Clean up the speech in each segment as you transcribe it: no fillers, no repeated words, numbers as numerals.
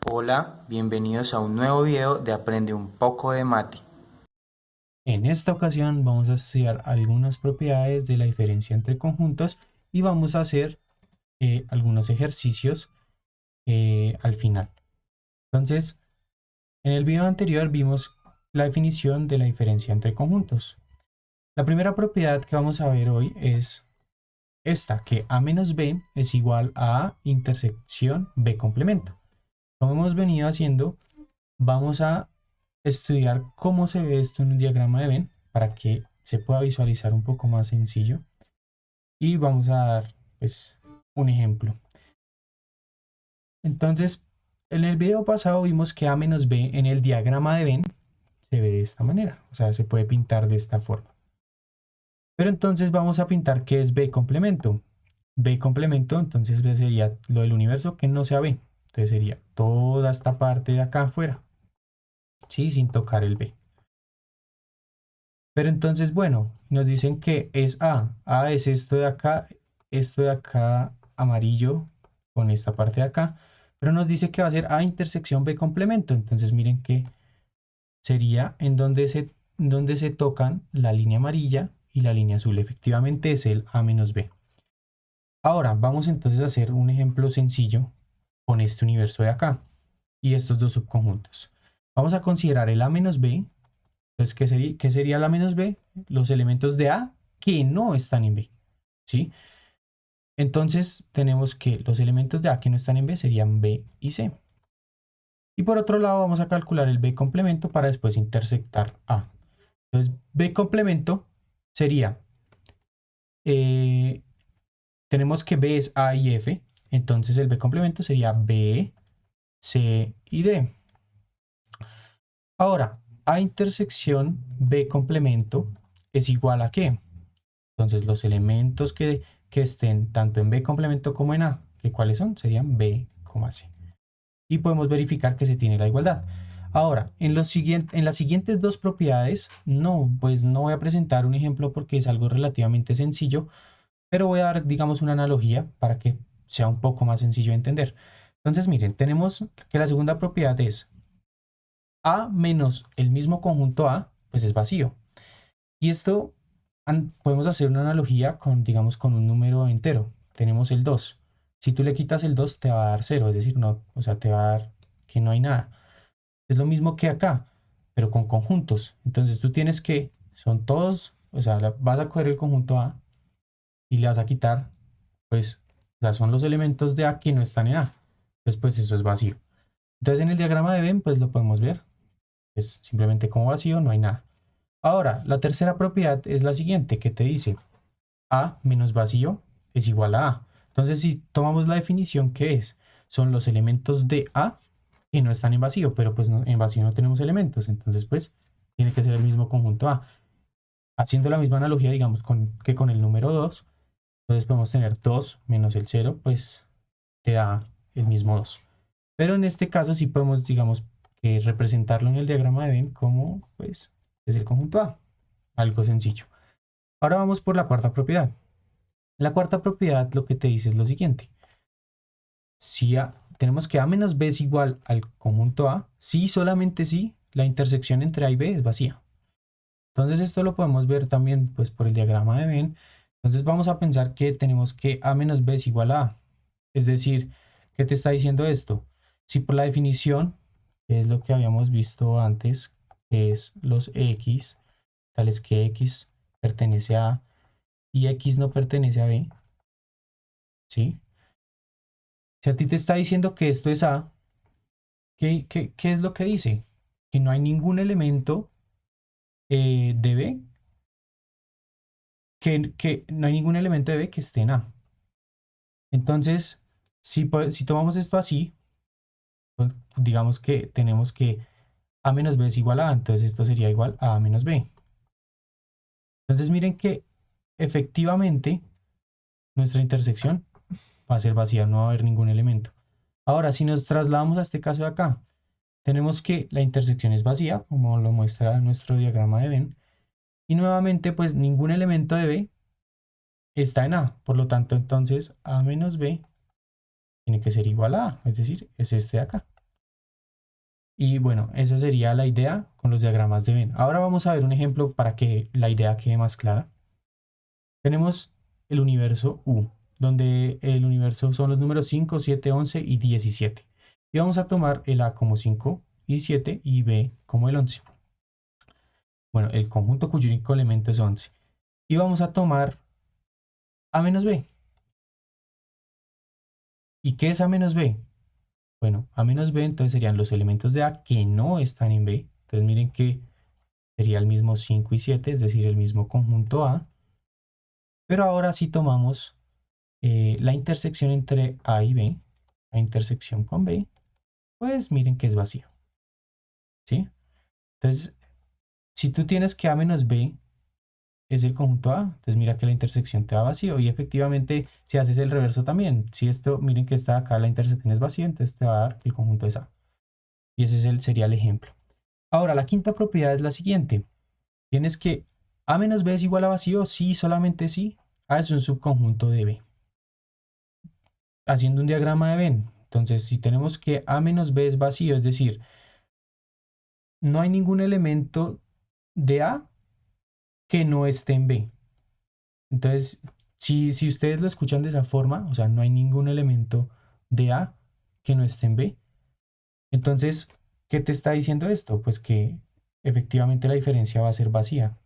Hola, bienvenidos a un nuevo video de Aprende un poco de mate. En esta ocasión vamos a estudiar algunas propiedades de la diferencia entre conjuntos y vamos a hacer algunos ejercicios al final. Entonces, en el video anterior vimos la definición de la diferencia entre conjuntos. La primera propiedad que vamos a ver hoy es esta, que A menos B es igual a A intersección B complemento. Como hemos venido haciendo, vamos a estudiar cómo se ve esto en un diagrama de Venn para que se pueda visualizar un poco más sencillo. Y vamos a dar pues un ejemplo. Entonces, en el video pasado vimos que A menos B en el diagrama de Venn se ve de esta manera, o sea, se puede pintar de esta forma. Pero entonces vamos a pintar qué es B complemento. B complemento, entonces sería lo del universo que no sea B. Entonces sería toda esta parte de acá afuera, ¿sí? Sin tocar el B. Pero entonces, bueno, nos dicen que es A. A es esto de acá amarillo con esta parte de acá. Pero nos dice que va a ser A intersección B complemento. Entonces miren que sería donde se tocan la línea amarilla y la línea azul. Efectivamente es el A menos B. Ahora vamos entonces a hacer un ejemplo sencillo con este universo de acá y estos dos subconjuntos. Vamos a considerar el A menos B. Entonces, qué sería la menos B? Los elementos de A que no están en B, ¿sí? Entonces, tenemos que los elementos de A que no están en B serían B y C. Y por otro lado, vamos a calcular el B complemento para después intersectar A. Entonces, B complemento sería, eh, tenemos que B es A y F, entonces el B complemento sería B, C y D. Ahora, A intersección B complemento es igual a ¿qué? Entonces los elementos que estén tanto en B complemento como en A, que cuáles son, serían B, C. Y podemos verificar que se tiene la igualdad. Ahora, en las siguientes dos propiedades, pues no voy a presentar un ejemplo porque es algo relativamente sencillo, pero voy a dar, digamos, una analogía para que sea un poco más sencillo de entender. Entonces, miren, tenemos que la segunda propiedad es A menos el mismo conjunto A, pues es vacío. Y esto podemos hacer una analogía con, digamos, con un número entero. Tenemos el 2. Si tú le quitas el 2 te va a dar cero, es decir, no, o sea, te va a dar que no hay nada. Es lo mismo que acá, pero con conjuntos. Entonces tú tienes que, son todos, o sea, vas a coger el conjunto A y le vas a quitar, pues, o sea, son los elementos de A que no están en A. Entonces, pues eso es vacío. Entonces en el diagrama de Venn, pues lo podemos ver. Es simplemente como vacío, no hay nada. Ahora, la tercera propiedad es la siguiente, que te dice A menos vacío es igual a A. Entonces, si tomamos la definición, ¿qué es? Son los elementos de A que no están en vacío, pero pues en vacío no tenemos elementos, entonces pues tiene que ser el mismo conjunto A. Haciendo la misma analogía, digamos, que con el número 2, entonces podemos tener 2 menos el cero, pues te da el mismo 2. Pero en este caso sí podemos, digamos, que representarlo en el diagrama de Venn como, pues, es el conjunto A. Algo sencillo. Ahora vamos por la cuarta propiedad. La cuarta propiedad lo que te dice es lo siguiente. Si tenemos que A menos B es igual al conjunto A, si solamente si la intersección entre A y B es vacía. Entonces esto lo podemos ver también pues por el diagrama de Venn. Entonces vamos a pensar que tenemos que A menos B es igual a A. Es decir, ¿qué te está diciendo esto? Si por la definición, que es lo que habíamos visto antes, que es los X, tales que X pertenece a A y X no pertenece a B, ¿sí? Si a ti te está diciendo que esto es A, ¿qué es lo que dice? Que no hay ningún elemento de B, que no hay ningún elemento de B que esté en A. Entonces, si tomamos esto así, pues, digamos que tenemos que A menos B es igual a A, entonces esto sería igual a A menos B. Entonces miren que efectivamente nuestra intersección va a ser vacía, no va a haber ningún elemento. Ahora, si nos trasladamos a este caso de acá, tenemos que la intersección es vacía, como lo muestra nuestro diagrama de Venn, y nuevamente pues ningún elemento de B está en A, por lo tanto entonces A menos B tiene que ser igual a A, es decir, es este de acá. Y bueno, esa sería la idea con los diagramas de Venn. Ahora vamos a ver un ejemplo para que la idea quede más clara. Tenemos el universo U, donde el universo son los números 5, 7, 11 y 17. Y vamos a tomar el A como 5 y 7 y B como el 11. Bueno, el conjunto cuyo único elemento es 11. Y vamos a tomar A menos B. ¿Y qué es A menos B? Bueno, A menos B entonces serían los elementos de A que no están en B. Entonces miren que sería el mismo 5 y 7, es decir, el mismo conjunto A. Pero ahora si tomamos la intersección entre A y B, la intersección con B, pues miren que es vacío. ¿Sí? Entonces, si tú tienes que A menos B es el conjunto A, entonces mira que la intersección te da vacío. Y efectivamente, si haces el reverso también, si esto, miren que está acá, la intersección es vacía, entonces te va a dar que el conjunto es A. Y ese sería el ejemplo. Ahora, la quinta propiedad es la siguiente. Tienes que A menos B es igual a vacío, sí, solamente sí. A es un subconjunto de B. Haciendo un diagrama de Venn. Entonces, si tenemos que A menos B es vacío, es decir, no hay ningún elemento de A que no esté en B. Entonces, si ustedes lo escuchan de esa forma, o sea, no hay ningún elemento de A que no esté en B. Entonces, ¿qué te está diciendo esto? Pues que efectivamente la diferencia va a ser vacía.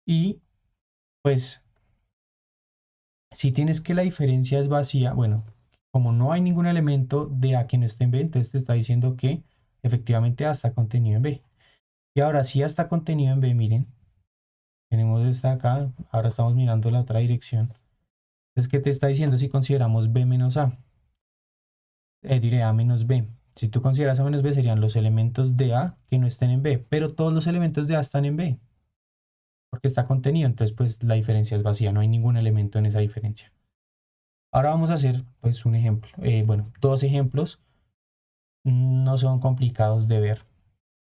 Y pues, si tienes que la diferencia es vacía, bueno, como no hay ningún elemento de A que no esté en B, entonces te está diciendo que efectivamente A está contenido en B. Y ahora, si A está contenido en B, miren, tenemos esta acá, ahora estamos mirando la otra dirección. Entonces, ¿qué te está diciendo si consideramos B menos A? Diré A menos B. Si tú consideras A menos B, serían los elementos de A que no estén en B, pero todos los elementos de A están en B, porque está contenido, entonces pues la diferencia es vacía, no hay ningún elemento en esa diferencia. Ahora vamos a hacer pues un ejemplo, bueno, dos ejemplos, no son complicados de ver.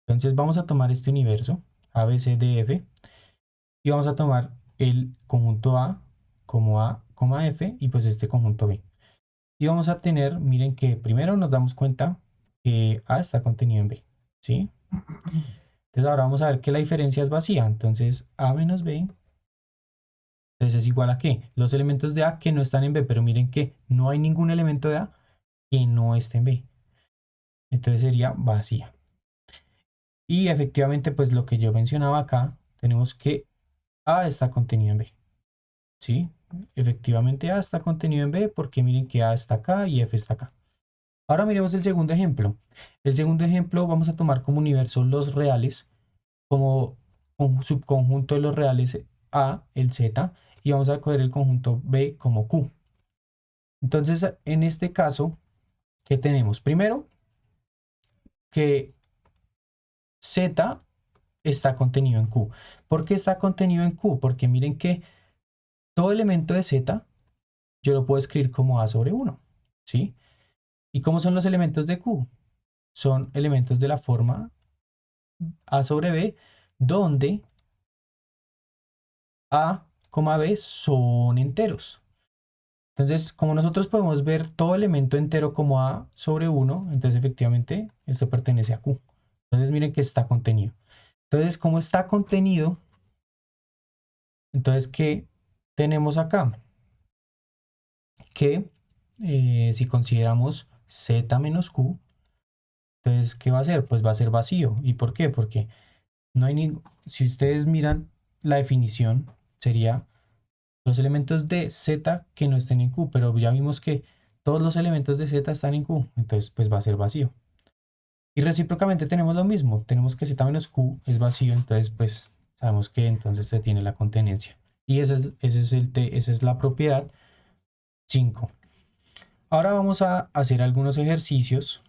Entonces vamos a tomar este universo, A, B, C, D, F, y vamos a tomar el conjunto A como A, F, y pues este conjunto B. Y vamos a tener, miren que primero nos damos cuenta que A está contenido en B, ¿sí? Entonces ahora vamos a ver que la diferencia es vacía. Entonces A menos B, entonces es igual a ¿qué? Los elementos de A que no están en B, pero miren que no hay ningún elemento de A que no esté en B. Entonces sería vacía. Y efectivamente, pues lo que yo mencionaba acá, tenemos que A está contenido en B, ¿sí? Efectivamente A está contenido en B porque miren que A está acá y F está acá. Ahora miremos el segundo ejemplo. El segundo ejemplo vamos a tomar como universo los reales, como un subconjunto de los reales A, el Z, y vamos a coger el conjunto B como Q. Entonces, en este caso, ¿qué tenemos? Primero, que Z está contenido en Q. ¿Por qué está contenido en Q? Porque miren que todo elemento de Z yo lo puedo escribir como A sobre 1, ¿sí? ¿Y cómo son los elementos de Q? Son elementos de la forma A sobre B, donde A, B son enteros. Entonces, como nosotros podemos ver todo elemento entero como A sobre 1, entonces efectivamente esto pertenece a Q. Entonces miren que está contenido. Entonces, como está contenido, entonces, ¿qué tenemos acá? Que si consideramos Z menos Q, entonces, ¿qué va a ser? Pues va a ser vacío. ¿Y por qué? Porque no hay ningún... Si ustedes miran la definición, sería los elementos de Z que no estén en Q, pero ya vimos que todos los elementos de Z están en Q, entonces pues va a ser vacío. Y recíprocamente tenemos lo mismo, tenemos que Z menos Q es vacío, entonces pues sabemos que entonces se tiene la contenencia. Y esa es la propiedad 5. Ahora vamos a hacer algunos ejercicios,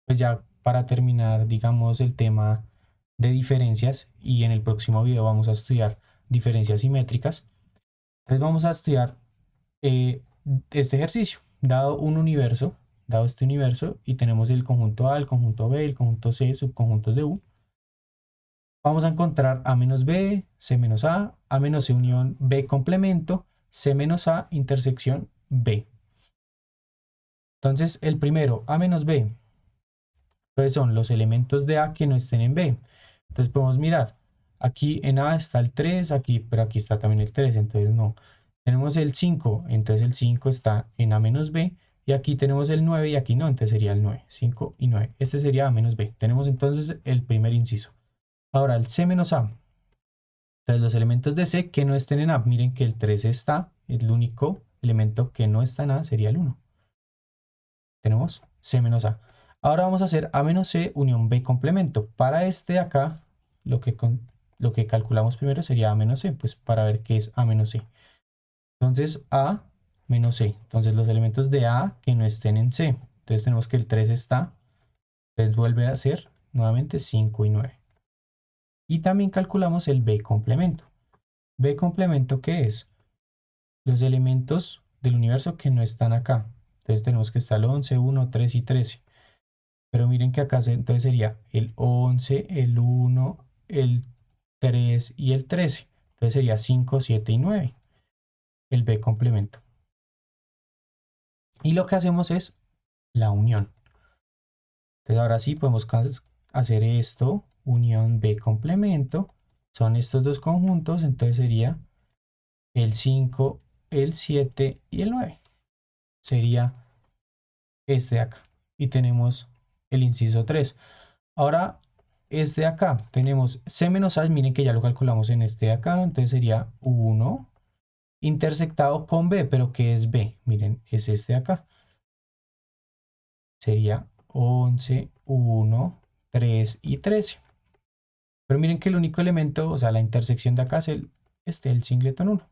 pues ya para terminar, digamos, el tema de diferencias, y en el próximo video vamos a estudiar diferencias simétricas. Entonces vamos a estudiar este ejercicio. Dado un universo, dado este universo, y tenemos el conjunto A, el conjunto B, el conjunto C, subconjuntos de U, vamos a encontrar A menos B, C menos A menos C unión B complemento, C menos A intersección B. Entonces, el primero, A menos B. Entonces son los elementos de A que no estén en B. Entonces podemos mirar. Aquí en A está el 3, aquí, pero aquí está también el 3, entonces no. Tenemos el 5, entonces el 5 está en A menos B. Y aquí tenemos el 9 y aquí no, entonces sería el 9. 5 y 9. Este sería A menos B. Tenemos entonces el primer inciso. Ahora el C menos A. Entonces los elementos de C que no estén en A. Miren que el 3 está. El único elemento que no está en A sería el 1. Tenemos C menos A. Ahora vamos a hacer A menos C unión B complemento. Para este de acá, lo que calculamos primero sería A menos C, pues para ver qué es A menos C. Entonces A menos C. Entonces los elementos de A que no estén en C. Entonces tenemos que el 3 está. Entonces vuelve a ser nuevamente 5 y 9. Y también calculamos el B complemento. B complemento, ¿qué es? Los elementos del universo que no están acá. Entonces tenemos que estar el 11, 1, 3 y 13. Pero miren que acá entonces sería el 11, el 1, el 3 y el 13. Entonces sería 5, 7 y 9. El B complemento. Y lo que hacemos es la unión. Entonces ahora sí podemos hacer esto, unión B complemento. Son estos dos conjuntos, entonces sería el 5, el 7 y el 9. Sería este de acá. Y tenemos el inciso 3. Ahora, este de acá, tenemos C menos A, miren que ya lo calculamos en este de acá, entonces sería 1 intersectado con B, pero ¿qué es B? Miren, es este de acá. Sería 11, 1, 3 y 13. Pero miren que el único elemento, o sea, la intersección de acá es el singleton 1.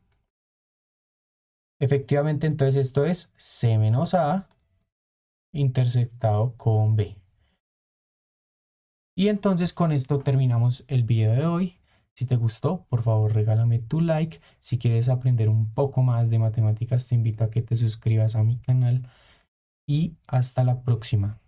Efectivamente, entonces esto es C menos A intersectado con B. Y entonces con esto terminamos el video de hoy. Si te gustó, por favor regálame tu like. Si quieres aprender un poco más de matemáticas, te invito a que te suscribas a mi canal. Y hasta la próxima.